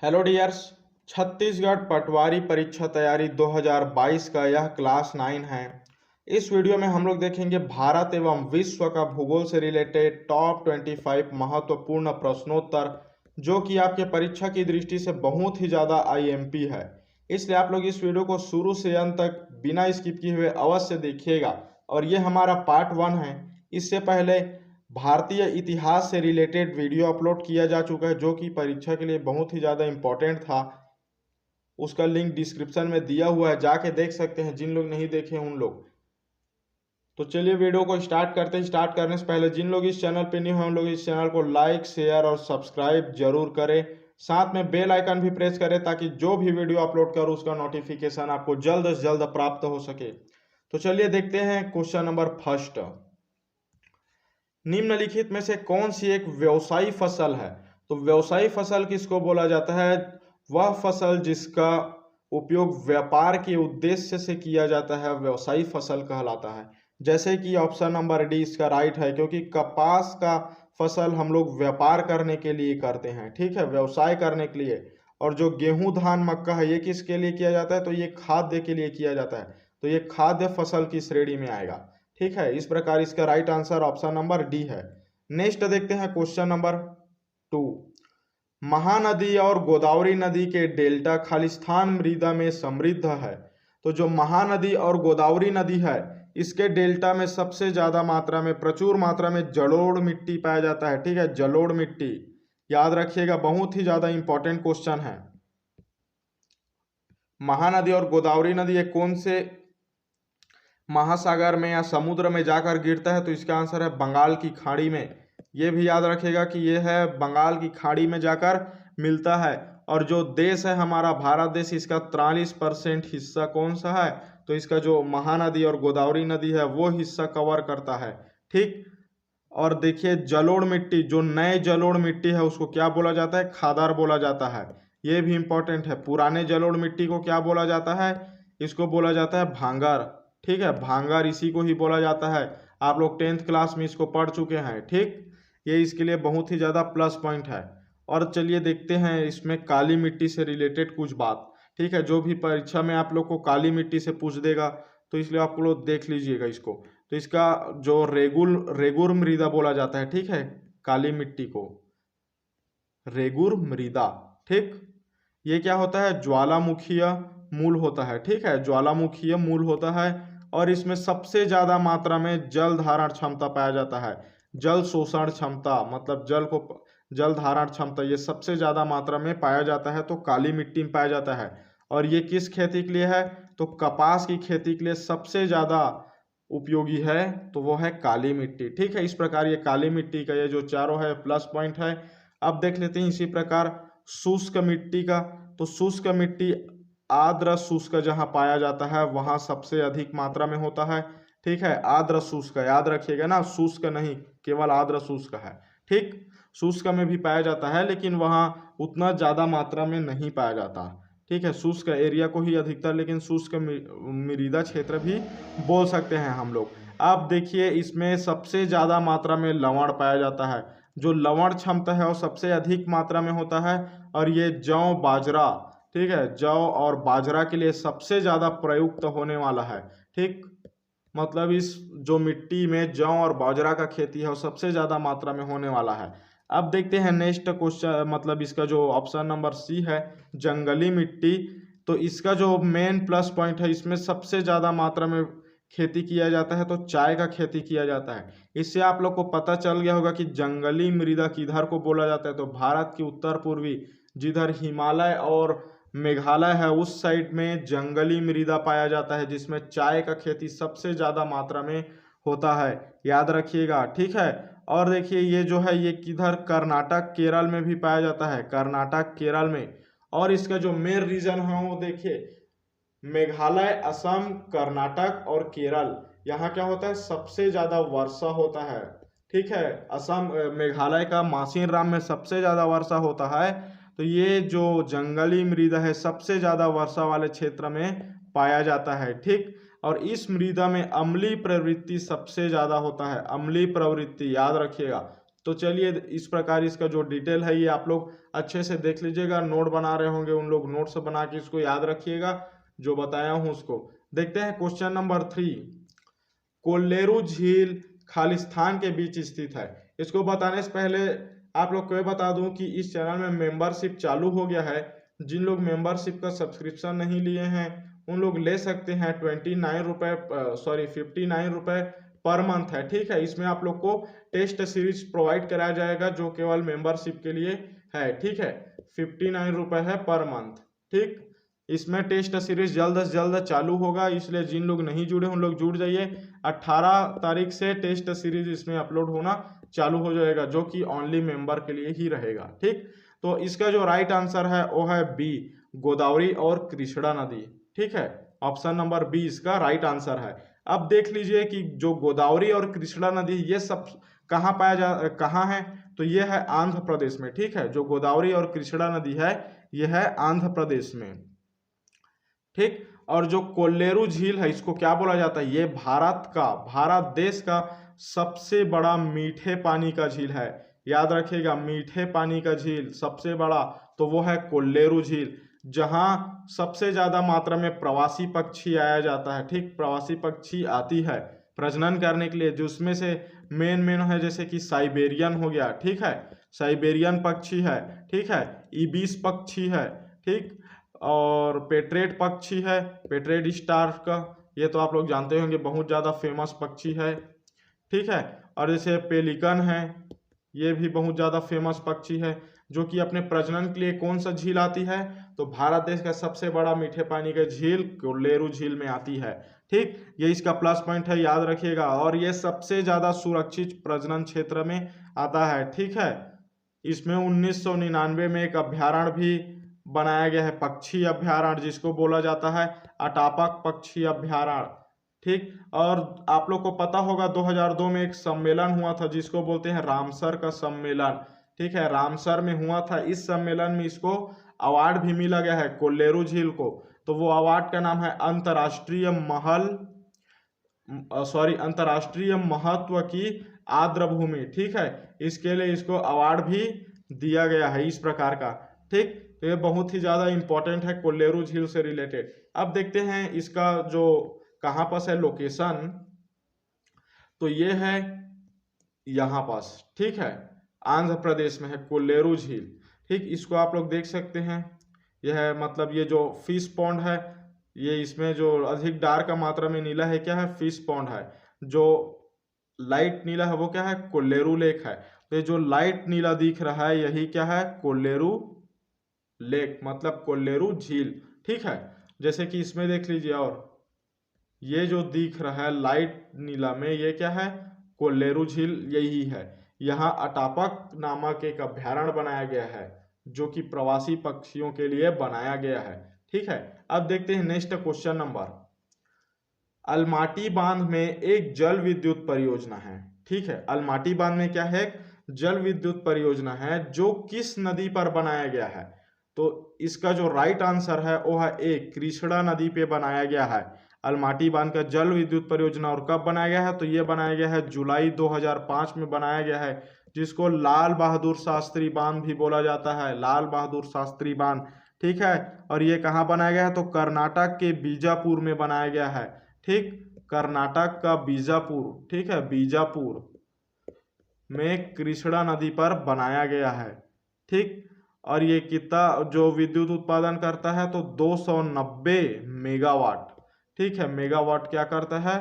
Hello dears. Chhattisgarh पटवारी परीक्षा तैयारी 2022 का यह क्लास 9 है। इस वीडियो में हम लोग देखेंगे भारत एवं विश्व का भूगोल से रिलेटेड टॉप 25 महत्वपूर्ण प्रश्नोत्तर, जो कि आपके परीक्षा की दृष्टि से बहुत ही ज़्यादा आईएमपी है। इसलिए आप लोग इस वीडियो को शुरू से अंत तक बिना स्किप किए हुए अवश्य देखिएगा। और ये हमारा पार्ट 1 है। इससे पहले भारतीय इतिहास से रिलेटेड वीडियो अपलोड किया जा चुका है, जो कि परीक्षा के लिए बहुत ही ज़्यादा इम्पोर्टेंट था। उसका लिंक डिस्क्रिप्शन में दिया हुआ है, जाके देख सकते हैं जिन लोग नहीं देखे उन लोग। तो चलिए वीडियो को स्टार्ट करते हैं। स्टार्ट करने से पहले जिन लोग इस चैनल पे न्यू हैं उन लोग इस चैनल को लाइक, शेयर और सब्सक्राइब जरूर करें। साथ में बेल आइकन भी प्रेस करें ताकि जो भी वीडियो अपलोड करूँ उसका नोटिफिकेशन आपको जल्द से जल्द प्राप्त हो सके। तो चलिए देखते हैं क्वेश्चन नंबर फर्स्ट। निम्नलिखित में से कौन सी एक व्यवसायी फसल है? तो व्यवसायी फसल किसको बोला जाता है? वह फसल जिसका उपयोग व्यापार के उद्देश्य से किया जाता है व्यवसायी फसल कहलाता है। जैसे कि ऑप्शन नंबर डी इसका राइट है, क्योंकि कपास का फसल हम लोग व्यापार करने के लिए करते हैं, ठीक है, व्यवसाय करने के लिए। और जो गेहूं, धान, मक्का है ये किसके लिए किया जाता है? तो ये खाद्य के लिए किया जाता है। तो ये खाद्य फसल की श्रेणी में आएगा, ठीक है। इस प्रकार इसका right answer option number D है। नेक्स्ट देखते हैं क्वेश्चन नंबर 2। महानदी और गोदावरी नदी के डेल्टा खालिस्तान मृदा में समृद्ध है। तो जो महानदी और गोदावरी नदी है इसके डेल्टा में सबसे ज्यादा मात्रा में, प्रचुर मात्रा में जलोढ़ मिट्टी पाया जाता है, ठीक है, जलोढ़ मिट्टी। याद रखिएगा, बहुत ही ज्यादा इंपॉर्टेंट क्वेश्चन है। महानदी और गोदावरी नदी ये कौन से महासागर में या समुद्र में जाकर गिरता है? तो इसका आंसर है बंगाल की खाड़ी में। ये भी याद रखिएगा कि ये है बंगाल की खाड़ी में जाकर मिलता है। और जो देश है हमारा भारत देश, इसका 43% हिस्सा कौन सा है? तो इसका जो महानदी और गोदावरी नदी है वो हिस्सा कवर करता है, ठीक। और देखिए जलोढ़ मिट्टी, जो नए जलोढ़ मिट्टी है उसको क्या बोला जाता है? खादर बोला जाता है। ये भी इंपॉर्टेंट है। पुराने जलोढ़ मिट्टी को क्या बोला जाता है? इसको बोला जाता है भांगर, ठीक है, भांगर इसी को ही बोला जाता है। आप लोग 10th क्लास में इसको पढ़ चुके हैं, ठीक। ये इसके लिए बहुत ही ज़्यादा प्लस पॉइंट है। और चलिए देखते हैं इसमें काली मिट्टी से रिलेटेड कुछ बात, ठीक है। जो भी परीक्षा में आप लोग को काली मिट्टी से पूछ देगा तो इसलिए आप लोग देख लीजिएगा इसको। तो इसका जो रेगुर मृदा बोला जाता है, ठीक है, काली मिट्टी को रेगुर मृदा, ठीक। ये क्या होता है? ज्वालामुखीय मूल होता है, ठीक है, ज्वालामुखीय मूल होता है। और इसमें सबसे ज्यादा मात्रा में जल धारण क्षमता पाया जाता है। जल शोषण क्षमता मतलब जल धारण क्षमता ये सबसे ज्यादा मात्रा में पाया जाता है, तो काली मिट्टी में पाया जाता है। और ये किस खेती के लिए है? तो कपास की खेती के लिए सबसे ज्यादा उपयोगी है, तो वो है काली मिट्टी, ठीक है। इस प्रकार ये काली मिट्टी का ये जो चारों है प्लस पॉइंट है। अब देख लेते हैं इसी प्रकार शुष्क मिट्टी का। तो शुष्क मिट्टी आर्द्र शुष्क जहाँ पाया जाता है वहाँ सबसे अधिक मात्रा में होता है, ठीक है। आर्द्र शुष्क याद रखिएगा ना, शुष्क नहीं, केवल आर्द्र शुष्क है, ठीक। शुष्क में भी पाया जाता है लेकिन वहाँ उतना ज़्यादा मात्रा में नहीं पाया जाता, ठीक है। शुष्क एरिया को ही अधिकतर, लेकिन शुष्क मृदा क्षेत्र भी बोल सकते हैं हम लोग। अब देखिए इसमें सबसे ज़्यादा मात्रा में लवण पाया जाता है। जो लवण क्षमता है वो सबसे अधिक मात्रा में होता है। और ये जौ, बाजरा, ठीक है, जौ और बाजरा के लिए सबसे ज़्यादा प्रयुक्त होने वाला है, ठीक। मतलब इस जो मिट्टी में जौ और बाजरा का खेती है वो सबसे ज़्यादा मात्रा में होने वाला है। अब देखते हैं नेक्स्ट क्वेश्चन, मतलब इसका जो ऑप्शन नंबर सी है जंगली मिट्टी। तो इसका जो मेन प्लस पॉइंट है, इसमें सबसे ज़्यादा मात्रा में खेती किया जाता है, तो चाय का खेती किया जाता है। इससे आप लोग को पता चल गया होगा कि जंगली मृदा किधर को बोला जाता है। तो भारत की उत्तर पूर्वी, जिधर हिमालय और मेघालय है उस साइड में जंगली मृदा पाया जाता है, जिसमें चाय का खेती सबसे ज़्यादा मात्रा में होता है, याद रखिएगा, ठीक है। और देखिए ये जो है ये किधर, कर्नाटक केरल में भी पाया जाता है, कर्नाटक केरल में। और इसका जो मेन रीजन है वो देखिए मेघालय, असम, कर्नाटक और केरल, यहाँ क्या होता है? सबसे ज्यादा वर्षा होता है, ठीक है। असम, मेघालय का मासिनराम में सबसे ज्यादा वर्षा होता है। तो ये जो जंगली मृदा है सबसे ज्यादा वर्षा वाले क्षेत्र में पाया जाता है, ठीक। और इस मृदा में अम्लीय प्रवृत्ति सबसे ज्यादा होता है, अम्लीय प्रवृत्ति याद रखिएगा। तो चलिए इस प्रकार इसका जो डिटेल है ये आप लोग अच्छे से देख लीजिएगा। नोट बना रहे होंगे उन लोग नोट से बना के इसको याद रखिएगा जो बताया हूँ उसको। देखते हैं क्वेश्चन नंबर 3। कोल्लेरू झील खालिस्तान के बीच स्थित है। इसको बताने से पहले आप लोग को ये बता दूं कि इस चैनल में मेंबरशिप चालू हो गया है। जिन लोग मेंबरशिप का सब्सक्रिप्शन नहीं लिए हैं उन लोग ले सकते हैं। 59 रुपये पर मंथ है, ठीक है। इसमें आप लोग को टेस्ट सीरीज प्रोवाइड कराया जाएगा जो केवल मेंबरशिप के लिए है, ठीक है। 59 रुपये है पर मंथ, ठीक। इसमें टेस्ट सीरीज जल्द से जल्द चालू होगा, इसलिए जिन लोग नहीं जुड़े उन लोग जुड़ जाइए। 18 तारीख से टेस्ट सीरीज इसमें अपलोड होना चालू हो जाएगा जो कि ओनली मेंबर के लिए ही रहेगा, ठीक। तो इसका जो राइट आंसर है वो है बी, गोदावरी और कृष्णा नदी, ठीक है। ऑप्शन नंबर बी इसका राइट आंसर है। अब देख लीजिए कि जो गोदावरी और कृष्णा नदी ये सब कहाँ है, तो ये है आंध्र प्रदेश में, ठीक है। जो गोदावरी और कृष्णा नदी है ये है आंध्र प्रदेश में, ठीक। और जो कोल्लेरू झील है इसको क्या बोला जाता है, ये भारत देश का सबसे बड़ा मीठे पानी का झील है। याद रखिएगा, मीठे पानी का झील सबसे बड़ा तो वो है कोल्लेरू झील, जहां सबसे ज्यादा मात्रा में प्रवासी पक्षी आया जाता है, ठीक। प्रवासी पक्षी आती है प्रजनन करने के लिए, जिसमें से मेन है जैसे कि साइबेरियन हो गया, ठीक है। साइबेरियन पक्षी है, ठीक है। इबिस पक्षी है, ठीक। और पेट्रेट पक्षी है, पेट्रेट स्टार का, ये तो आप लोग जानते होंगे, बहुत ज़्यादा फेमस पक्षी है, ठीक है। और जैसे पेलिकन है, ये भी बहुत ज़्यादा फेमस पक्षी है, जो कि अपने प्रजनन के लिए कौन सा झील आती है, तो भारत देश का सबसे बड़ा मीठे पानी का झील कोल्लेरू झील में आती है, ठीक। ये इसका प्लस पॉइंट है, याद रखिएगा। और ये सबसे ज़्यादा सुरक्षित प्रजनन क्षेत्र में आता है, ठीक है। इसमें 1999 में एक अभ्यारण्य भी बनाया गया है, पक्षी अभ्यारण्य, जिसको बोला जाता है अटापक पक्षी अभ्यारण्य, ठीक। और आप लोग को पता होगा 2002 में एक सम्मेलन हुआ था जिसको बोलते हैं रामसर का सम्मेलन, ठीक है। रामसर में हुआ था, इस सम्मेलन में इसको अवार्ड भी मिला गया है कोल्लेरू झील को। तो वो अवार्ड का नाम है अंतर्राष्ट्रीय महत्व की आर्द्र भूमि, ठीक है। इसके लिए इसको अवार्ड भी दिया गया है इस प्रकार का, ठीक। तो ये बहुत ही ज्यादा इंपॉर्टेंट है कोल्लेरू झील से रिलेटेड। अब देखते हैं इसका जो कहाँ पास है लोकेशन, तो ये है यहाँ पास, ठीक है। आंध्र प्रदेश में है कोल्लेरू झील, ठीक। इसको आप लोग देख सकते हैं, यह मतलब ये जो फिश पॉन्ड है, ये इसमें जो अधिक डार्क मात्रा में नीला है क्या है, फिश पॉन्ड है। जो लाइट नीला है वो क्या है, कोल्लेरू लेक है। तो ये जो लाइट नीला दिख रहा है यही क्या है, कोल्लेरू लेक, मतलब कोल्लेरू झील, ठीक है। जैसे कि इसमें देख लीजिए, और ये जो दिख रहा है लाइट नीला में ये क्या है, कोल्लेरू झील यही है। यहाँ अटापक नामक एक अभ्यारण्य बनाया गया है जो कि प्रवासी पक्षियों के लिए बनाया गया है, ठीक है। अब देखते हैं नेक्स्ट क्वेश्चन नंबर। अलमाटी बांध में एक जल विद्युत परियोजना है, ठीक है। अलमाटी बांध में क्या है, जल विद्युत परियोजना है जो किस नदी पर बनाया गया है, तो इसका जो राइट आंसर है वो है ए, कृष्णा नदी पे बनाया गया है अलमाटी बांध का जल विद्युत परियोजना। और कब बनाया गया है, तो ये बनाया गया है जुलाई 2005 में बनाया गया है, जिसको लाल बहादुर शास्त्री बांध भी बोला जाता है, लाल बहादुर शास्त्री बांध, ठीक है। और ये कहाँ बनाया गया है, तो कर्नाटक के बीजापुर में बनाया गया है, ठीक। कर्नाटक का बीजापुर, ठीक है, बीजापुर में कृष्णा नदी पर बनाया गया है, ठीक। और ये कितना जो विद्युत उत्पादन करता है, तो 290 मेगावाट, ठीक है। मेगावाट क्या करता है,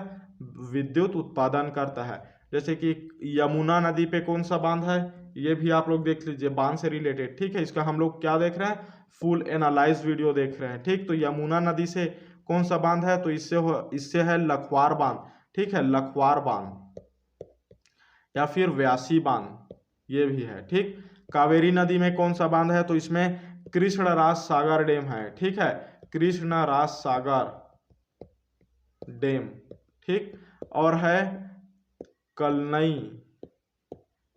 विद्युत उत्पादन करता है। जैसे कि यमुना नदी पे कौन सा बांध है, ये भी आप लोग देख लीजिए, बांध से रिलेटेड, ठीक है। इसका हम लोग क्या देख रहे हैं, फुल एनालाइज वीडियो देख रहे हैं, ठीक। तो यमुना नदी से कौन सा बांध है, तो इससे है लखवार बांध, ठीक है, लखवार बांध या फिर व्यासी बांध, ये भी है, ठीक। कावेरी नदी में कौन सा बांध है, तो इसमें कृष्णराज सागर डैम है, ठीक है, कृष्णराज सागर डैम, ठीक। और है कलनई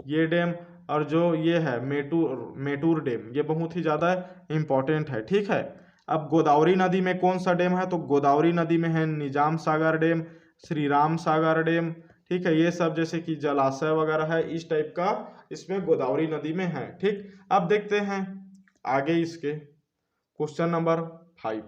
ये डैम, और जो ये है मेटूर डैम, ये बहुत ही ज्यादा इंपॉर्टेंट है, ठीक है। अब गोदावरी नदी में कौन सा डैम है, तो गोदावरी नदी में है निजाम सागर डैम, श्री राम सागर डैम, ठीक है, ये सब जैसे कि जलाशय वगैरह है, इस टाइप का इसमें गोदावरी नदी में है। ठीक, अब देखते हैं आगे इसके क्वेश्चन नंबर 5।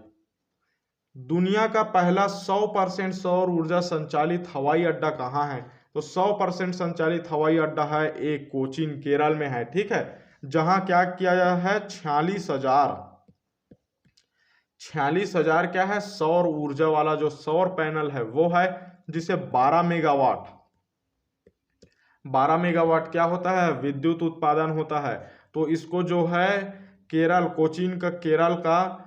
दुनिया का पहला 100% सौर ऊर्जा संचालित हवाई अड्डा कहाँ है? तो 100% संचालित हवाई अड्डा है एक कोचीन केरल में है। ठीक है, जहां क्या किया गया है, 46,000 क्या है, सौर ऊर्जा वाला जो सौर पैनल है वो है, जिसे 12 मेगावाट क्या होता है, विद्युत उत्पादन होता है। तो इसको जो है केरल, कोचीन का, केरल का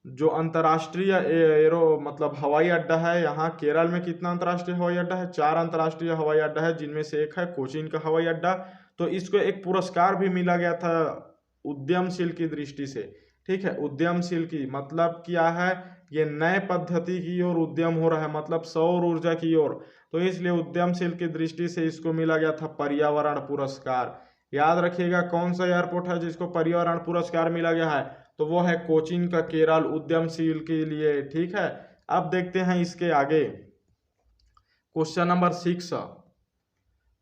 जो अंतर्राष्ट्रीय एरो मतलब हवाई अड्डा है, यहाँ केरल में कितना अंतर्राष्ट्रीय हवाई अड्डा है, 4 अंतर्राष्ट्रीय हवाई अड्डा है, जिनमें से एक है कोचीन का हवाई अड्डा। तो इसको एक पुरस्कार भी मिला गया था उद्यमशील की दृष्टि से। ठीक है, उद्यमशील की मतलब क्या है, ये नए पद्धति की ओर उद्यम हो रहा है, मतलब सौर ऊर्जा की ओर। तो इसलिए उद्यमशील की दृष्टि से इसको मिला गया था पर्यावरण पुरस्कार। याद रखिएगा कौन सा एयरपोर्ट है जिसको पर्यावरण पुरस्कार मिला गया है, तो वो है कोचीन का केरल, उद्यमशील के लिए। ठीक है, अब देखते हैं इसके आगे क्वेश्चन नंबर 6।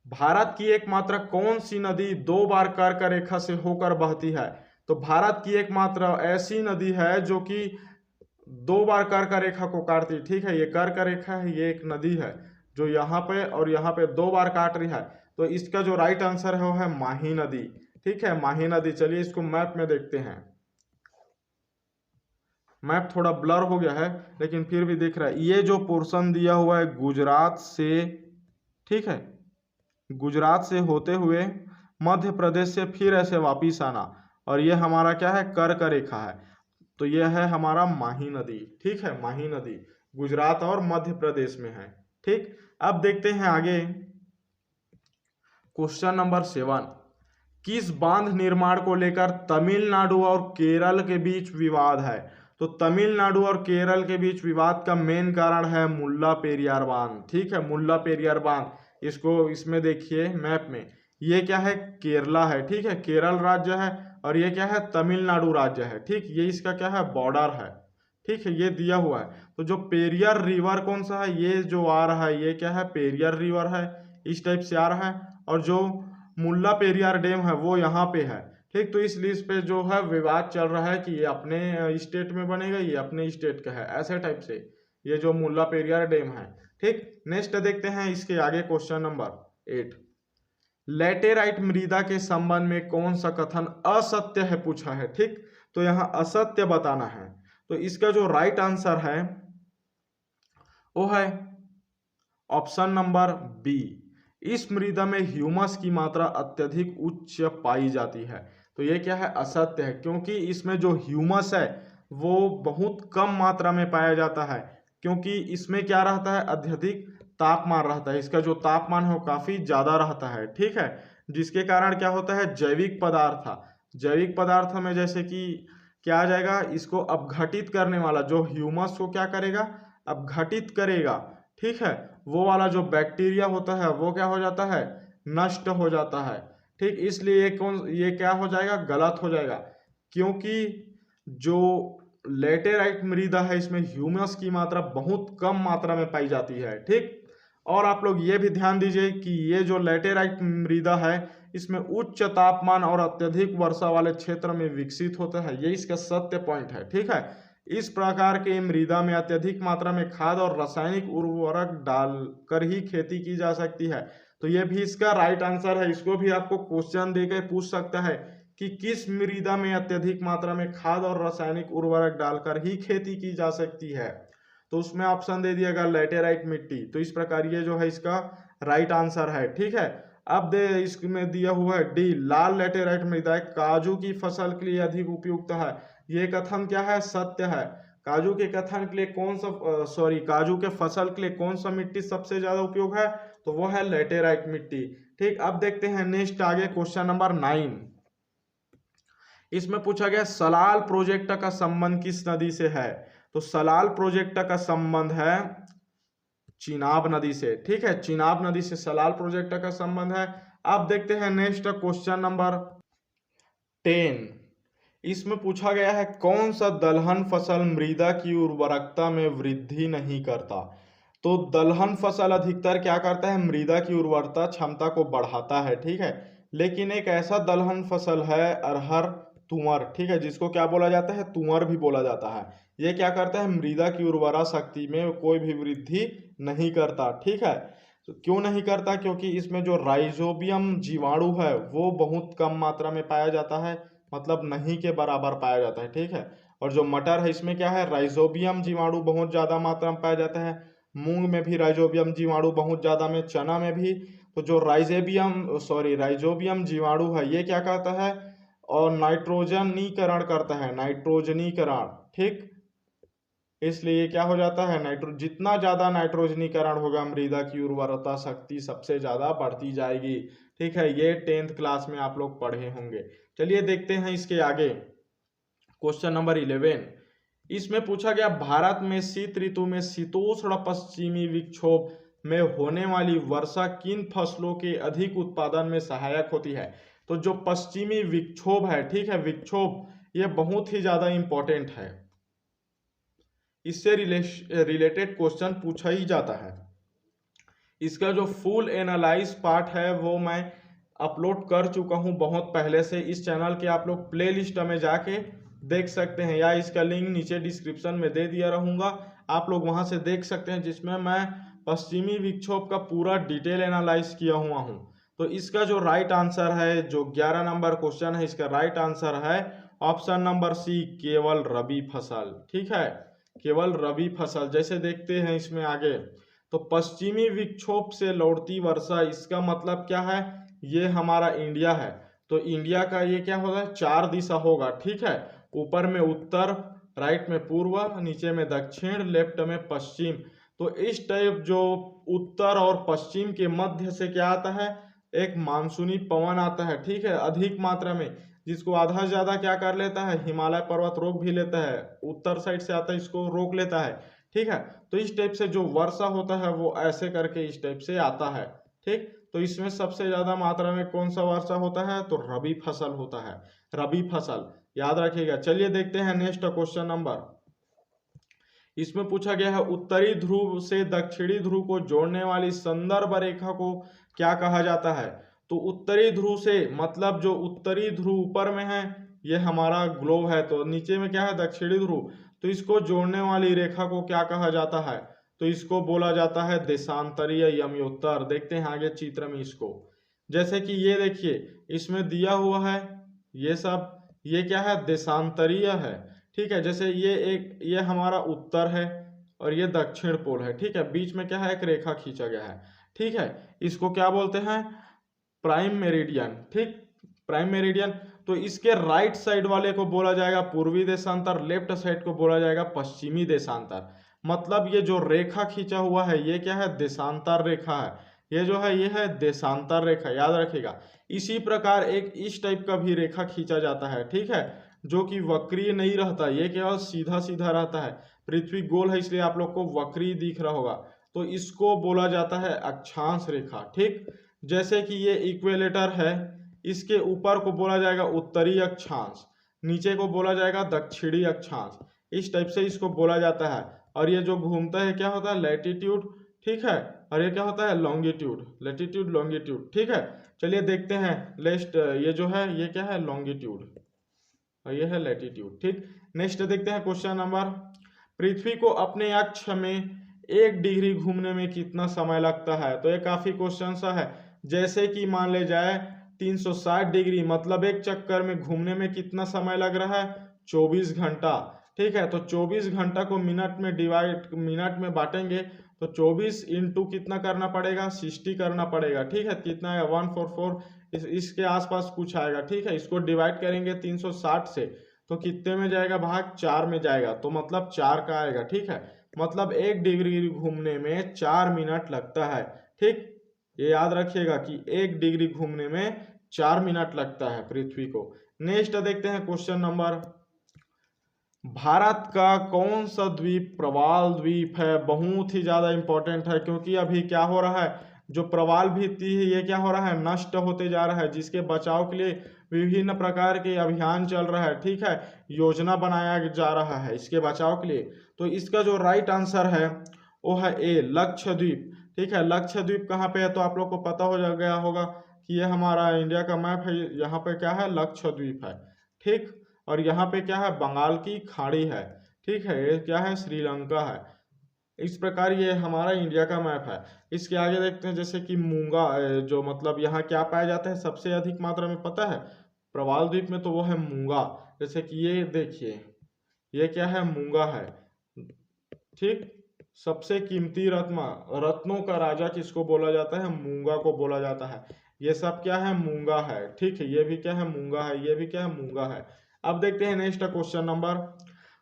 भारत की एकमात्र कौन सी नदी 2 बार कर्क रेखा से होकर बहती है? तो भारत की एकमात्र ऐसी नदी है जो कि 2 बार कर्क रेखा को काटती। ठीक है, ये कर्क रेखा है, ये एक नदी है जो यहाँ पे और यहाँ पे 2 बार काट रही है। तो इसका जो राइट आंसर है वो है माही नदी। ठीक है, माही नदी। चलिए इसको मैप में देखते हैं। मैप थोड़ा ब्लर हो गया है लेकिन फिर भी दिख रहा है। ये जो पोर्शन दिया हुआ है गुजरात से, ठीक है, गुजरात से होते हुए मध्य प्रदेश से फिर ऐसे वापिस आना, और ये हमारा क्या है, कर्क रेखा है। तो ये है हमारा माही नदी। ठीक है, माही नदी गुजरात और मध्य प्रदेश में है। ठीक, अब देखते हैं आगे क्वेश्चन नंबर 7। किस बांध निर्माण को लेकर तमिलनाडु और केरल के बीच विवाद है? तो तमिलनाडु और केरल के बीच विवाद का मेन कारण है मुल्ला पेरियार बांध। ठीक है, मुल्ला पेरियार बांध। इसको इसमें देखिए मैप में, ये क्या है, केरला है। ठीक है, केरल राज्य है, और ये क्या है, तमिलनाडु राज्य है। ठीक, ये इसका क्या है, बॉर्डर है। ठीक है, ये दिया हुआ है। तो जो पेरियार रिवर कौन सा है, ये जो आ रहा है, ये क्या है, पेरियार रिवर है, इस टाइप से आ रहा है। और जो मुल्ला पेरियार डैम है वो यहाँ पे है। ठीक, तो इसलिए इस पे जो है विवाद चल रहा है कि ये अपने स्टेट में बनेगा, ये अपने स्टेट का है, ऐसे टाइप से ये जो मुल्ला पेरियार डैम है। ठीक, नेक्स्ट देखते हैं इसके आगे क्वेश्चन नंबर 8। लैटेराइट मृदा के संबंध में कौन सा कथन असत्य है पूछा है। ठीक, तो यहाँ असत्य बताना है। तो इसका जो राइट आंसर है वो है ऑप्शन नंबर बी। इस मृदा में ह्यूमस की मात्रा अत्यधिक उच्च पाई जाती है। तो ये क्या है, असत्य है, क्योंकि इसमें जो ह्यूमस है वो बहुत कम मात्रा में पाया जाता है, क्योंकि इसमें क्या रहता है, अत्यधिक तापमान रहता है। इसका जो तापमान है वो काफी ज्यादा रहता है। ठीक है, जिसके कारण क्या होता है, जैविक पदार्थ में जैसे कि क्या आ जाएगा, इसको अपघटित करने वाला जो ह्यूमस को क्या करेगा, अपघटित करेगा। ठीक है, वो वाला जो बैक्टीरिया होता है वो क्या हो जाता है, नष्ट हो जाता है। ठीक, इसलिए ये क्या हो जाएगा, गलत हो जाएगा, क्योंकि जो लेटेराइट मृदा है इसमें ह्यूमस की मात्रा बहुत कम मात्रा में पाई जाती है। ठीक, और आप लोग ये भी ध्यान दीजिए कि ये जो लेटेराइट मृदा है इसमें उच्च तापमान और अत्यधिक वर्षा वाले क्षेत्र में विकसित होता है। ये इसका सत्य पॉइंट है। ठीक है, इस प्रकार के मृदा में अत्यधिक मात्रा में खाद और रासायनिक उर्वरक डालकर ही खेती की जा सकती है। तो ये भी इसका राइट आंसर है। इसको भी आपको क्वेश्चन देकर पूछ सकता है कि किस मृदा में अत्यधिक मात्रा में खाद और रासायनिक उर्वरक डालकर ही खेती की जा सकती है, तो उसमें ऑप्शन दे दिया गया लैटेराइट मिट्टी। तो इस प्रकार ये जो है इसका राइट आंसर है। ठीक है, अब इसमें दिया हुआ है डी, लाल लैटेराइट मृदा काजू की फसल के लिए अधिक उपयुक्त है। ये कथन क्या है, सत्य है। काजू के कथन के लिए काजू के फसल के लिए कौन सा मिट्टी सबसे ज्यादा उपयोग है, तो वो है लैटेराइट मिट्टी। ठीक, अब देखते हैं नेक्स्ट आगे क्वेश्चन नंबर 9। इसमें पूछा गया सलाल प्रोजेक्ट का संबंध किस नदी से है? तो सलाल प्रोजेक्ट का संबंध है चिनाब नदी से। ठीक है, चिनाब नदी से सलाल प्रोजेक्ट का संबंध है। अब देखते हैं नेक्स्ट क्वेश्चन नंबर 10। इसमें पूछा गया है कौन सा दलहन फसल मृदा की उर्वरकता में वृद्धि नहीं करता? तो दलहन फसल अधिकतर क्या करता है, मृदा की उर्वरता क्षमता को बढ़ाता है, ठीक है। लेकिन एक ऐसा दलहन फसल है अरहर तुअर, ठीक है, जिसको क्या बोला जाता है, तुअर भी बोला जाता है। ये क्या करता है, मृदा की उर्वरा शक्ति में कोई भी वृद्धि नहीं करता, ठीक है। तो क्यों नहीं करता, क्योंकि इसमें जो राइजोबियम जीवाणु है वो बहुत कम मात्रा में पाया जाता है, मतलब नहीं के बराबर पाया जाता है, ठीक है। और जो मटर है इसमें क्या है, राइजोबियम जीवाणु बहुत ज्यादा मात्रा में पाया जाता है। मूंग में भी राइजोबियम जीवाणु बहुत ज्यादा में, चना में भी। तो जो राइजोबियम जीवाणु है ये क्या करता है, और नाइट्रोजनीकरण करता है, नाइट्रोजनीकरण, ठीक। इसलिए क्या हो जाता है, जितना ज्यादा नाइट्रोजनीकरण होगा मृदा की उर्वरता शक्ति सबसे ज्यादा बढ़ती जाएगी, ठीक है। ये 10th क्लास में आप लोग पढ़े होंगे। चलिए देखते हैं इसके आगे, क्वेश्चन नंबर 11। इसमें पूछा गया भारत में शीत ऋतु में शीतोष्ण पश्चिमी विक्षोभ में होने वाली वर्षा किन फसलों के अधिक उत्पादन में सहायक होती है। तो जो पश्चिमी विक्षोभ है, ठीक है, विक्षोभ, ये बहुत ही ज्यादा इंपॉर्टेंट है, इससे रिलेटेड क्वेश्चन पूछा ही जाता है। इसका जो फुल एनालाइज पार्ट है वो मैं अपलोड कर चुका हूं बहुत पहले से, इस चैनल के आप लोग प्ले लिस्ट में जाके देख सकते हैं, या इसका लिंक नीचे डिस्क्रिप्शन में दे दिया रहूंगा, आप लोग वहां से देख सकते हैं, जिसमें मैं पश्चिमी विक्षोभ का पूरा डिटेल एनालाइज किया हुआ हूं। तो इसका जो राइट आंसर है, जो 11 नंबर क्वेश्चन है, इसका राइट आंसर है ऑप्शन नंबर सी, केवल रबी फसल, ठीक है, केवल रबी फसल। जैसे देखते हैं इसमें आगे, तो पश्चिमी विक्षोभ से लौटती वर्षा, इसका मतलब क्या है, ये हमारा इंडिया है। तो इंडिया का ये क्या होगा, 4 दिशा होगा, ठीक है, ऊपर में उत्तर, राइट में पूर्व, नीचे में दक्षिण, लेफ्ट में पश्चिम। तो इस टाइप जो उत्तर और पश्चिम के मध्य से क्या आता है, एक मानसूनी पवन आता है, ठीक है, अधिक मात्रा में, जिसको आधा से ज्यादा क्या कर लेता है, हिमालय पर्वत रोक भी लेता है, उत्तर साइड से आता है इसको रोक लेता है, ठीक है। तो इस टाइप से जो वर्षा होता है वो ऐसे करके इस टाइप से आता है, ठीक। तो इसमें सबसे ज्यादा मात्रा में कौन सा वर्षा होता है, तो रबी फसल होता है, रबी फसल, याद रखिएगा। चलिए देखते हैं नेक्स्ट क्वेश्चन नंबर। इसमें पूछा गया है उत्तरी ध्रुव से दक्षिणी ध्रुव को जोड़ने वाली संदर्भ रेखा को क्या कहा जाता है। तो उत्तरी ध्रुव से मतलब जो उत्तरी ध्रुव ऊपर में है ये हमारा ग्लोब है, तो नीचे में क्या है, दक्षिणी ध्रुव, तो इसको जोड़ने वाली रेखा को क्या कहा जाता है, तो इसको बोला जाता है देशांतरीय यमयोत्तर। देखते हैं आगे चित्र में इसको, जैसे कि ये देखिए इसमें दिया हुआ है, ये सब, ये क्या है, देशांतरीय है, ठीक है। जैसे ये हमारा उत्तर है और ये दक्षिण पोल है, ठीक है, बीच में क्या है, एक रेखा खींचा गया है, ठीक है, इसको क्या बोलते हैं, प्राइम मेरिडियन, ठीक, प्राइम मेरिडियन। तो इसके राइट साइड वाले को बोला जाएगा पूर्वी देशांतर, लेफ्ट साइड को बोला जाएगा पश्चिमी देशांतर। मतलब ये जो रेखा खींचा हुआ है ये क्या है, देशांतर रेखा है, ये जो है ये है देशांतर रेखा, याद रखिएगा। इसी प्रकार एक इस टाइप का भी रेखा खींचा जाता है, ठीक है, जो कि वक्रीय नहीं रहता, ये केवल सीधा सीधा रहता है। पृथ्वी गोल है इसलिए आप लोग को वक्रीय दिख रहा होगा, तो इसको बोला जाता है अक्षांश रेखा, ठीक। जैसे कि ये इक्वेलेटर है, इसके ऊपर को बोला जाएगा उत्तरी अक्षांश, नीचे को बोला जाएगा दक्षिणी अक्षांश, इस टाइप से इसको बोला जाता है। और ये जो घूमता है क्या होता है, लैटिट्यूड, ठीक है, और ये क्या होता है, लॉन्गिट्यूड, लैटिट्यूड लॉन्गिट्यूड, ठीक है। चलिए देखते हैं नेक्स्ट, ये जो है ये क्या है, लॉन्गिट्यूड, और ये है लैटिट्यूड, ठीक। नेक्स्ट देखते हैं क्वेश्चन नंबर, पृथ्वी को अपने अक्ष में 1 डिग्री घूमने में कितना समय लगता है। तो ये काफी क्वेश्चन सा है, जैसे कि मान ले जाए 360 डिग्री, मतलब एक चक्कर में घूमने में कितना समय लग रहा है, 24 घंटा, ठीक है। तो 24 घंटा को मिनट में मिनट में बांटेंगे तो 24 इंटू कितना करना पड़ेगा, 60 करना पड़ेगा, ठीक है। कितना है, 144, इसके आसपास कुछ आएगा, ठीक है। इसको डिवाइड करेंगे 360 से तो कितने में जाएगा, भाग 4 में जाएगा, तो मतलब 4 का आएगा, ठीक है। मतलब 1 डिग्री घूमने में 4 मिनट लगता है, ठीक। ये याद रखिएगा कि 1 डिग्री घूमने में 4 मिनट लगता है पृथ्वी को। नेक्स्ट देखते हैं क्वेश्चन नंबर, भारत का कौन सा द्वीप प्रवाल द्वीप है। बहुत ही ज्यादा इंपॉर्टेंट है, क्योंकि अभी क्या हो रहा है, जो प्रवाल भित्ति है ये क्या हो रहा है, नष्ट होते जा रहा है, जिसके बचाव के लिए विभिन्न प्रकार के अभियान चल रहा है, ठीक है, योजना बनाया जा रहा है इसके बचाव के लिए। तो इसका जो राइट आंसर है वो है ए लक्षद्वीप। ठीक है, लक्षद्वीप कहाँ पे है तो आप लोग को पता हो गया होगा कि ये हमारा इंडिया का मैप है। यहाँ पे क्या है, लक्षद्वीप है। ठीक, और यहाँ पे क्या है, बंगाल की खाड़ी है। ठीक है, ये क्या है, श्रीलंका है। इस प्रकार ये हमारा इंडिया का मैप है। इसके आगे देखते हैं जैसे कि मूंगा, जो मतलब यहाँ क्या पाया जाता है सबसे अधिक मात्रा में, पता है प्रवाल द्वीप में, तो वो है मूंगा। जैसे कि ये देखिए, ये क्या है, मूंगा है। ठीक, सबसे कीमती रत्नों का राजा किसको बोला जाता है, मूंगा को बोला जाता है। ये सब क्या है, मूंगा है। ठीक है, ये भी क्या है, मूंगा है, ये भी क्या है, मूंगा है। अब देखते हैं नेक्स्ट क्वेश्चन नंबर,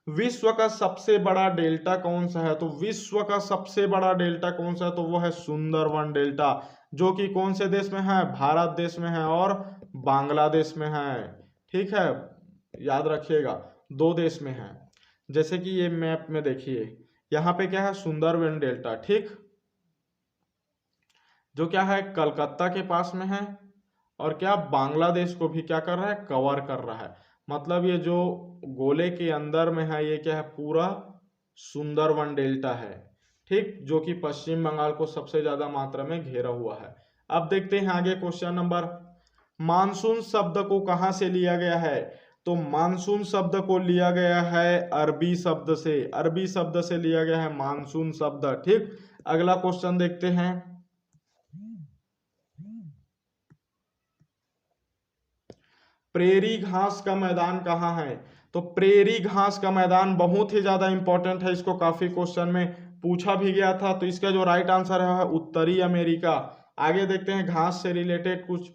विश्व का सबसे बड़ा डेल्टा कौन सा है। तो विश्व का सबसे बड़ा डेल्टा कौन सा है तो वो है सुंदरवन डेल्टा, जो कि कौन से देश में है, भारत देश में है और बांग्लादेश में है। ठीक है, याद रखिएगा, दो देश में है। जैसे कि ये मैप में देखिए, यहाँ पे क्या है, सुंदरवन डेल्टा। ठीक, जो क्या है, कलकत्ता के पास में है और क्या बांग्लादेश को भी क्या कर रहा है, कवर कर रहा है। मतलब ये जो गोले के अंदर में है, ये क्या है, पूरा सुंदरवन डेल्टा है। ठीक, जो कि पश्चिम बंगाल को सबसे ज्यादा मात्रा में घेरा हुआ है। अब देखते हैं आगे क्वेश्चन नंबर, मानसून शब्द को कहां से लिया गया है। तो मानसून शब्द को लिया गया है अरबी शब्द से, अरबी शब्द से लिया गया है मानसून शब्द। ठीक, अगला क्वेश्चन देखते हैं, प्रेरी घास का मैदान कहाँ है। तो प्रेरी घास का मैदान बहुत ही ज्यादा इंपॉर्टेंट है, इसको काफी क्वेश्चन में पूछा भी गया था। तो इसका जो राइट आंसर है उत्तरी अमेरिका। आगे देखते हैं घास से रिलेटेड कुछ,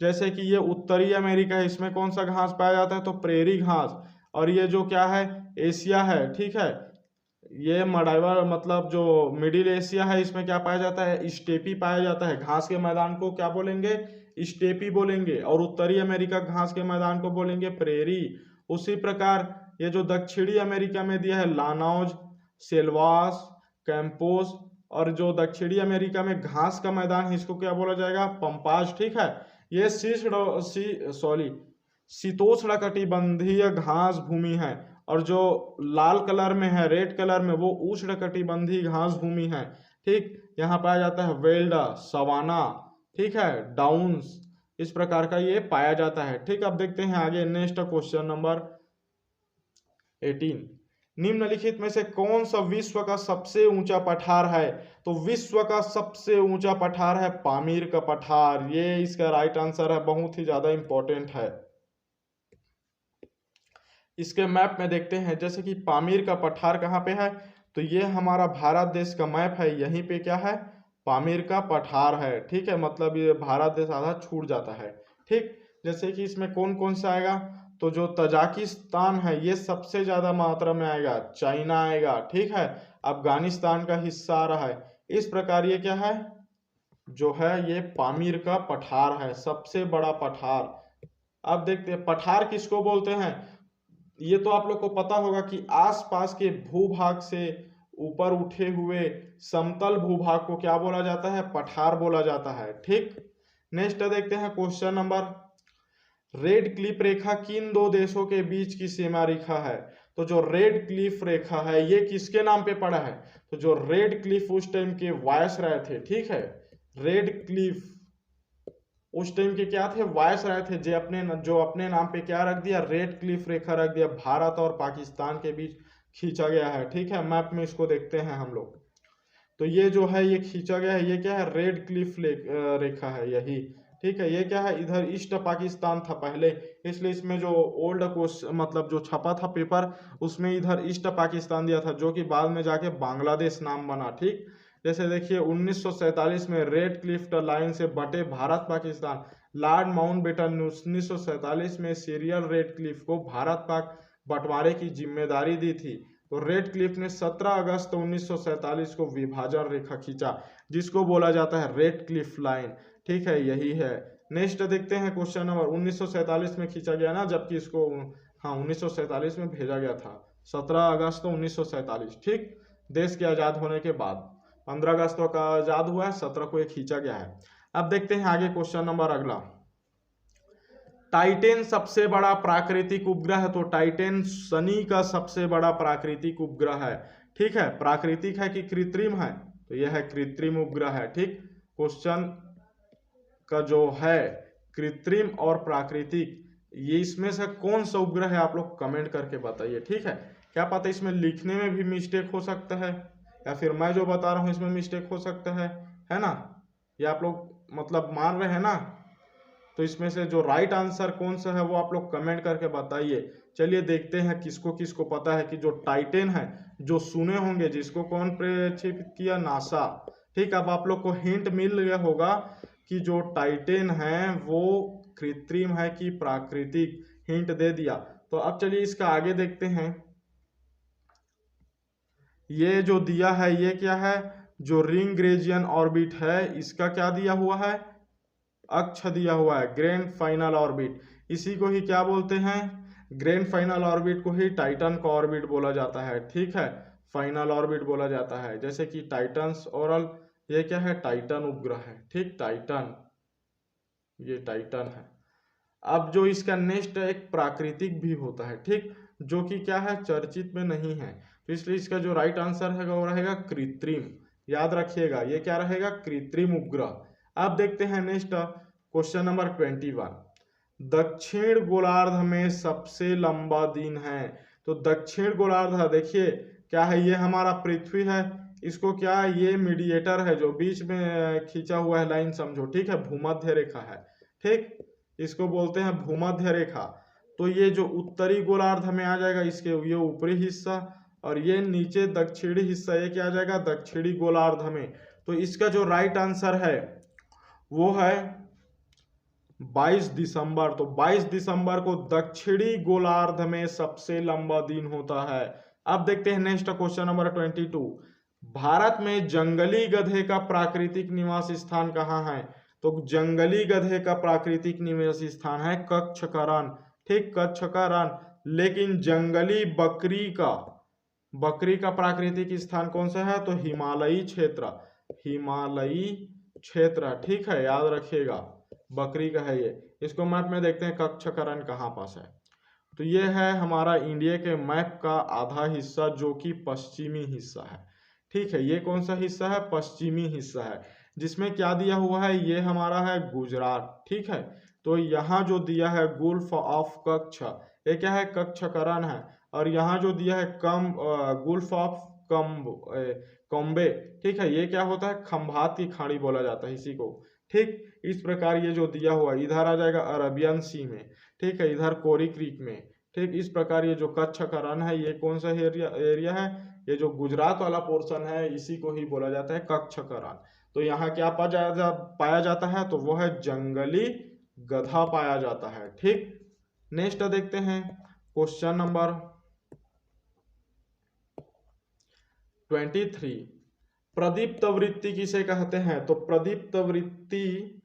जैसे कि ये उत्तरी अमेरिका है, इसमें कौन सा घास पाया जाता है तो प्रेरी घास। और ये जो क्या है, एशिया है। ठीक है, ये मडाइवर मतलब जो मिडिल एशिया है, इसमें क्या पाया जाता है, स्टेपी पाया जाता है। घास के मैदान को क्या बोलेंगे, स्टेपी बोलेंगे। और उत्तरी अमेरिका घास के मैदान को बोलेंगे प्रेरी। उसी प्रकार ये जो दक्षिणी अमेरिका में दिया है, लानौज, सेल्वास, कैंपोस, और जो दक्षिणी अमेरिका में घास का मैदान है, इसको क्या बोला जाएगा, पंपाज। ठीक है, ये शीतोष्ण कटिबंधीय घास भूमि है। और जो लाल कलर में है, रेड कलर में, वो उष्ण कटिबंधीय घास भूमि है। ठीक, यहाँ पाया जाता है वेल्ड, सवाना, ठीक है, डाउन्स, इस प्रकार का ये पाया जाता है। ठीक, अब देखते हैं आगे नेक्स्ट क्वेश्चन नंबर 18, निम्नलिखित में से कौन सा विश्व का सबसे ऊंचा पठार है। तो विश्व का सबसे ऊंचा पठार है पामीर का पठार, ये इसका राइट आंसर है, बहुत ही ज्यादा इंपॉर्टेंट है। इसके मैप में देखते हैं, जैसे कि पामीर का पठार कहाँ पे है, तो ये हमारा भारत देश का मैप है, यहीं पे क्या है, पामीर का पठार है। ठीक है, मतलब ये भारत देश आधा छूट जाता है। ठीक, जैसे कि इसमें कौन कौन सा आएगा, तो जो तजाकिस्तान है ये सबसे ज्यादा मात्रा में आएगा, चाइना आएगा। ठीक है, अफगानिस्तान का हिस्सा आ रहा है। इस प्रकार ये क्या है, जो है ये पामीर का पठार है, सबसे बड़ा पठार। अब देखते हैं पठार किसको बोलते हैं। ये तो आप लोग को पता होगा कि आसपास के भूभाग से ऊपर उठे हुए समतल भूभाग को क्या बोला जाता है, पठार बोला जाता है। ठीक, नेक्स्ट देखते हैं क्वेश्चन नंबर, रेड क्लिफ रेखा किन दो देशों के बीच की सीमा रेखा है। तो जो रेड क्लिफ रेखा है ये किसके नाम पे पड़ा है, तो जो रेड क्लिफ उस टाइम के वायसराय थे। ठीक है, रेड क्लिफ उस टाइम के क्या थे, वायसराय थे, जो अपने नाम पे क्या रख दिया, रेड क्लिफ रेखा रख दिया। भारत और पाकिस्तान के बीच खींचा गया है। ठीक है, मैप में इसको देखते हैं हम लोग, तो ये जो है ये खींचा गया है, ये क्या है, रेड क्लिफ रेखा है यही। ठीक है, ये क्या है, इधर ईस्ट पाकिस्तान था पहले, इसलिए इसमें जो ओल्ड क्वेश्चन मतलब जो छपा था पेपर, उसमें इधर ईस्ट पाकिस्तान दिया था, जो कि बाद में जाके बांग्लादेश नाम बना। ठीक, जैसे देखिए 1947 में रेड क्लिफ लाइन से बटे भारत पाकिस्तान, लॉर्ड माउंटबेटन ने 1947 में सीरियल रेड क्लिफ को भारत पाक बंटवारे की जिम्मेदारी दी थी। तो रेड क्लिफ ने 17 अगस्त 1947 को विभाजन रेखा खींचा, जिसको बोला जाता है रेड क्लिफ लाइन। ठीक है, यही है। नेक्स्ट देखते हैं क्वेश्चन नंबर, 1947 में खींचा गया ना, जबकि इसको हाँ 1947 में भेजा गया था, 17 अगस्त 1947। ठीक, देश के आजाद होने के बाद 15 अगस्त का आजाद हुआ है, 17 को ये खींचा गया है। अब देखते हैं आगे क्वेश्चन नंबर अगला, टाइटन सबसे बड़ा प्राकृतिक उपग्रह है, तो टाइटन शनि का सबसे बड़ा प्राकृतिक उपग्रह है। ठीक है, प्राकृतिक है कि कृत्रिम है, तो यह है कृत्रिम उपग्रह है। ठीक, क्वेश्चन का जो है कृत्रिम और प्राकृतिक, ये इसमें से कौन सा उपग्रह है, आप लोग कमेंट करके बताइए। ठीक है, क्या पता इसमें लिखने में भी मिस्टेक हो सकता है, या फिर मैं जो बता रहा हूँ इसमें मिस्टेक हो सकता है ना। ये आप लोग मतलब मान रहे हैं ना, तो इसमें से जो राइट आंसर कौन सा है वो आप लोग कमेंट करके बताइए। चलिए देखते हैं किसको किसको पता है कि जो टाइटन है, जो सुने होंगे, जिसको कौन प्रक्षेपित किया, नासा। ठीक, अब आप लोग को हिंट मिल गया होगा कि जो टाइटन है वो कृत्रिम है कि प्राकृतिक, हिंट दे दिया। तो अब चलिए इसका आगे देखते हैं। ये जो दिया है ये क्या है, जो रिंग ग्रेजियन ऑर्बिट है इसका क्या दिया हुआ है, अक्ष दिया हुआ है, ग्रैंड फाइनल ऑर्बिट। इसी को ही क्या बोलते हैं, ग्रैंड फाइनल ऑर्बिट को ही टाइटन का ऑर्बिट बोला जाता है। ठीक है, फाइनल ऑर्बिट बोला जाता है, जैसे कि टाइटन्स ओरल, ये क्या है, टाइटन उपग्रह है। ठीक, टाइटन, ये टाइटन है। अब जो इसका नेक्स्ट एक प्राकृतिक भी होता है, ठीक, जो कि क्या है, चर्चित में नहीं है, तो इसलिए इसका जो राइट आंसर है वो रहेगा कृत्रिम। याद रखिएगा, ये क्या रहेगा, कृत्रिम उपग्रह। अब देखते हैं नेक्स्ट क्वेश्चन नंबर 21। दक्षिण गोलार्ध में सबसे लंबा दिन है, तो दक्षिण गोलार्ध देखिए क्या है, ये हमारा पृथ्वी है, इसको क्या है, ये मीडिएटर है जो बीच में खींचा हुआ है लाइन, समझो। ठीक है, भूमध्य रेखा है। ठीक, इसको बोलते हैं भूमध्य रेखा। तो ये जो उत्तरी गोलार्ध में आ जाएगा, इसके ये ऊपरी हिस्सा, और ये नीचे दक्षिणी हिस्सा, ये क्या आ जाएगा, दक्षिणी गोलार्ध में। तो इसका जो राइट आंसर है वो है 22 दिसंबर। तो 22 दिसंबर को दक्षिणी गोलार्ध में सबसे लंबा दिन होता है। अब देखते हैं नेक्स्ट क्वेश्चन नंबर 22। भारत में जंगली गधे का प्राकृतिक निवास स्थान कहाँ है, तो जंगली गधे का प्राकृतिक निवास स्थान है कच्छ का रण। ठीक, कच्छ का रण। लेकिन जंगली बकरी का प्राकृतिक स्थान कौन सा है, तो हिमालयी क्षेत्र, हिमालयी क्षेत्र। ठीक है, याद रखिएगा, बकरी का है ये। इसको मैप में देखते हैं कच्छ का रण कहाँ पास है। तो ये है हमारा इंडिया के मैप का आधा हिस्सा, जो कि पश्चिमी हिस्सा है। ठीक है, ये कौन सा हिस्सा है, पश्चिमी हिस्सा है, जिसमें क्या दिया हुआ है, ये हमारा है गुजरात। ठीक है, तो यहाँ जो दिया है गुल्फ ऑफ कच्छ, ये क्या है, कच्छ का रण है। और यहाँ जो दिया है गुल्फ ऑफ कॉम्बे, ठीक है, ये क्या होता है, खंभात की खाड़ी बोला जाता है इसी को। ठीक, इस प्रकार ये जो दिया हुआ इधर आ जाएगा अरबियन सी में। ठीक है, इधर कोरी क्रीक में। ठीक, इस प्रकार ये जो कच्छ का रण है, ये कौन सा एरिया है, ये जो गुजरात वाला पोर्शन है, इसी को ही बोला जाता है कच्छ का रण। तो यहाँ क्या पाया जाता है, तो वो है जंगली गधा पाया जाता है। ठीक, नेक्स्ट देखते हैं क्वेश्चन नंबर 23। प्रदीप्त वृत्ति किसे कहते हैं, तो प्रदीप्त वृत्ति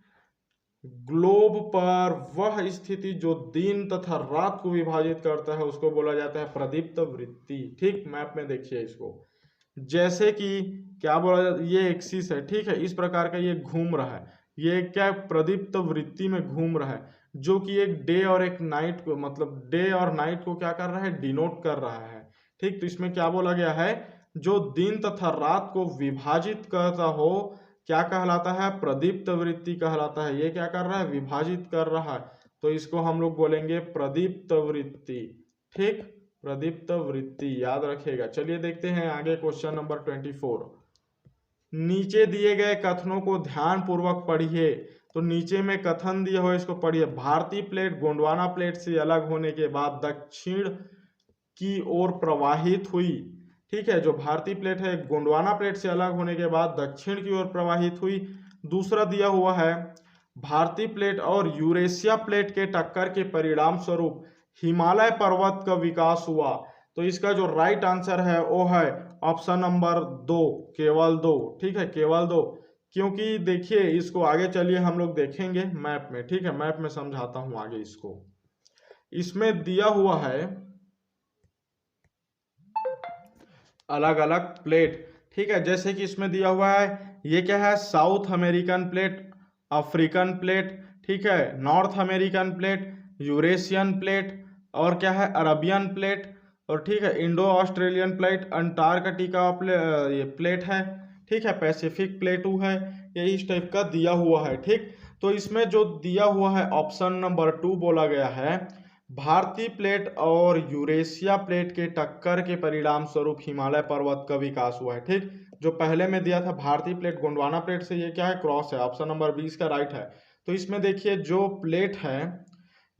ग्लोब पर वह स्थिति जो दिन तथा रात को विभाजित करता है उसको बोला जाता है प्रदीप्त वृत्ति। ठीक, मैप में देखिए इसको, जैसे कि क्या बोला जाता है, ये एक्सिस है। ठीक है, इस प्रकार का ये घूम रहा है, ये क्या प्रदीप्त वृत्ति में घूम रहा है, जो कि एक डे और एक नाइट को, मतलब डे और नाइट को क्या कर रहा है, डिनोट कर रहा है। ठीक, तो इसमें क्या बोला गया है, जो दिन तथा रात को विभाजित करता हो, क्या कहलाता है, प्रदीप्त वृत्ति कहलाता है। ये क्या कर रहा है, विभाजित कर रहा है, तो इसको हम लोग बोलेंगे प्रदीप्त वृत्ति। ठीक, प्रदीप्त वृत्ति, याद रखिएगा। चलिए देखते हैं आगे क्वेश्चन नंबर 24। नीचे दिए गए कथनों को ध्यान पूर्वक पढ़िए। तो नीचे में कथन दिया हुआ, इसको पढ़िए। भारतीय प्लेट गोंडवाना प्लेट से अलग होने के बाद दक्षिण की ओर प्रवाहित हुई। ठीक है, जो भारतीय प्लेट है गोंडवाना प्लेट से अलग होने के बाद दक्षिण की ओर प्रवाहित हुई। दूसरा दिया हुआ है भारतीय प्लेट और यूरेशिया प्लेट के टक्कर के परिणाम स्वरूप हिमालय पर्वत का विकास हुआ। तो इसका जो राइट आंसर है वो है ऑप्शन नंबर 2, केवल 2। ठीक है, केवल 2, क्योंकि देखिए इसको आगे चलिए हम लोग देखेंगे मैप में। ठीक है, मैप में समझाता हूं आगे इसको। इसमें दिया हुआ है अलग अलग प्लेट। ठीक है, जैसे कि इसमें दिया हुआ है, ये क्या है, south American plate, African plate, ठीक है, north American plate, Eurasian plate, और क्या है अरबियन प्लेट, और ठीक है इंडो ऑस्ट्रेलियन प्लेट, अंटार्कटिका ये प्लेट है, ठीक है पैसिफिक प्लेटू है। ये इस टाइप का दिया हुआ है। ठीक, तो इसमें जो दिया हुआ है ऑप्शन नंबर 2 बोला गया है, भारतीय प्लेट और यूरेशिया प्लेट के टक्कर के परिणाम स्वरूप हिमालय पर्वत का विकास हुआ है। ठीक, जो पहले में दिया था भारतीय प्लेट गोंडवाना प्लेट से, ये क्या है क्रॉस है, ऑप्शन नंबर 20 का राइट है। तो इसमें देखिए जो प्लेट है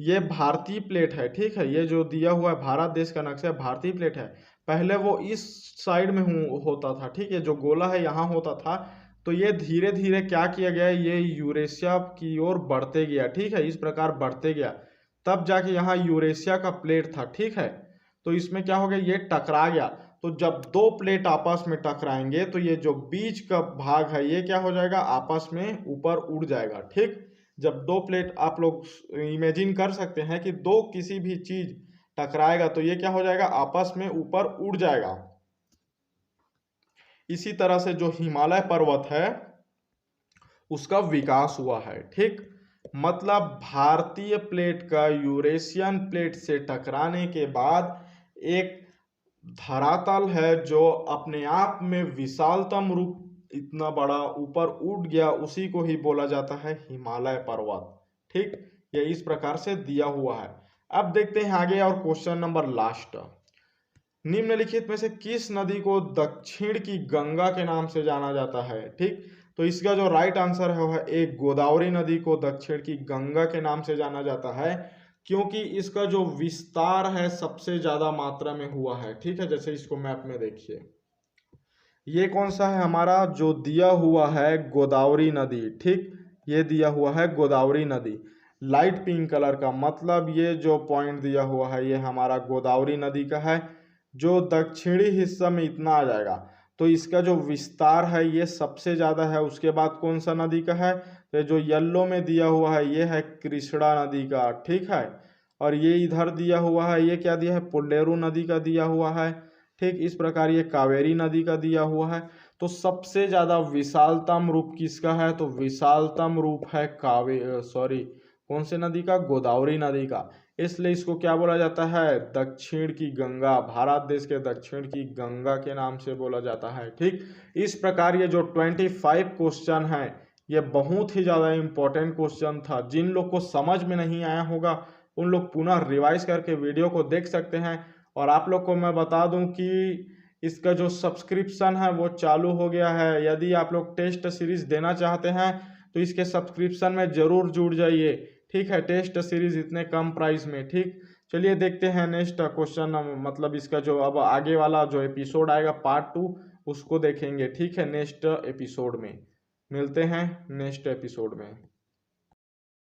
ये भारतीय प्लेट है। ठीक है, ये जो दिया हुआ है भारत देश का नक्शा भारतीय प्लेट है, पहले वो इस साइड में होता था। ठीक है, जो गोला है यहाँ होता था, तो ये धीरे धीरे क्या किया गया, ये यूरेशिया की ओर बढ़ते गया। ठीक है, इस प्रकार बढ़ते गया, तब जाके यहाँ यूरेशिया का प्लेट था। ठीक है, तो इसमें क्या हो गया, ये टकरा गया। तो जब दो प्लेट आपस में टकराएंगे तो ये जो बीच का भाग है ये क्या हो जाएगा, आपस में ऊपर उड़ जाएगा। ठीक, जब दो प्लेट, आप लोग इमेजिन कर सकते हैं कि दो किसी भी चीज टकराएगा तो ये क्या हो जाएगा, आपस में ऊपर उड़ जाएगा। इसी तरह से जो हिमालय पर्वत है उसका विकास हुआ है। ठीक, मतलब भारतीय प्लेट का यूरेशियन प्लेट से टकराने के बाद एक धरातल है जो अपने आप में विशालतम रूप इतना बड़ा ऊपर उठ गया, उसी को ही बोला जाता है हिमालय पर्वत। ठीक, ये इस प्रकार से दिया हुआ है। अब देखते हैं आगे और क्वेश्चन नंबर लास्ट, निम्नलिखित में से किस नदी को दक्षिण की गंगा के नाम से जाना जाता है। ठीक, तो इसका जो राइट आंसर है वो है एक गोदावरी नदी को दक्षिण की गंगा के नाम से जाना जाता है, क्योंकि इसका जो विस्तार है सबसे ज्यादा मात्रा में हुआ है। ठीक है, जैसे इसको मैप में देखिए, ये कौन सा है हमारा, जो दिया हुआ है गोदावरी नदी। ठीक, ये दिया हुआ है गोदावरी नदी लाइट पिंक कलर का, मतलब ये जो पॉइंट दिया हुआ है ये हमारा गोदावरी नदी का है, जो दक्षिणी हिस्सा में इतना आ जाएगा। तो इसका जो विस्तार है ये सबसे ज्यादा है। उसके बाद कौन सा नदी का है, तो जो येलो में दिया हुआ है ये है कृष्णा नदी का। ठीक है, और ये इधर दिया हुआ है, ये क्या दिया है, पुल्लेरू नदी का दिया हुआ है। ठीक, इस प्रकार ये कावेरी नदी का दिया हुआ है। तो सबसे ज्यादा विशालतम रूप किसका है, तो विशालतम रूप है कौन से नदी का, गोदावरी नदी का। इसलिए इसको क्या बोला जाता है, दक्षिण की गंगा, भारत देश के दक्षिण की गंगा के नाम से बोला जाता है। ठीक, इस प्रकार ये जो 25 क्वेश्चन है ये बहुत ही ज़्यादा इम्पोर्टेंट क्वेश्चन था। जिन लोग को समझ में नहीं आया होगा उन लोग पुनः रिवाइज करके वीडियो को देख सकते हैं। और आप लोग को मैं बता दूं कि इसका जो सब्सक्रिप्शन है वो चालू हो गया है। यदि आप लोग टेस्ट सीरीज देना चाहते हैं तो इसके सब्सक्रिप्शन में ज़रूर जुड़ जाइए। ठीक है, टेस्ट सीरीज इतने कम प्राइस में। ठीक, चलिए देखते हैं नेक्स्ट क्वेश्चन, मतलब इसका जो अब आगे वाला जो एपिसोड आएगा पार्ट 2 उसको देखेंगे। ठीक है, नेक्स्ट एपिसोड में मिलते हैं, नेक्स्ट एपिसोड में।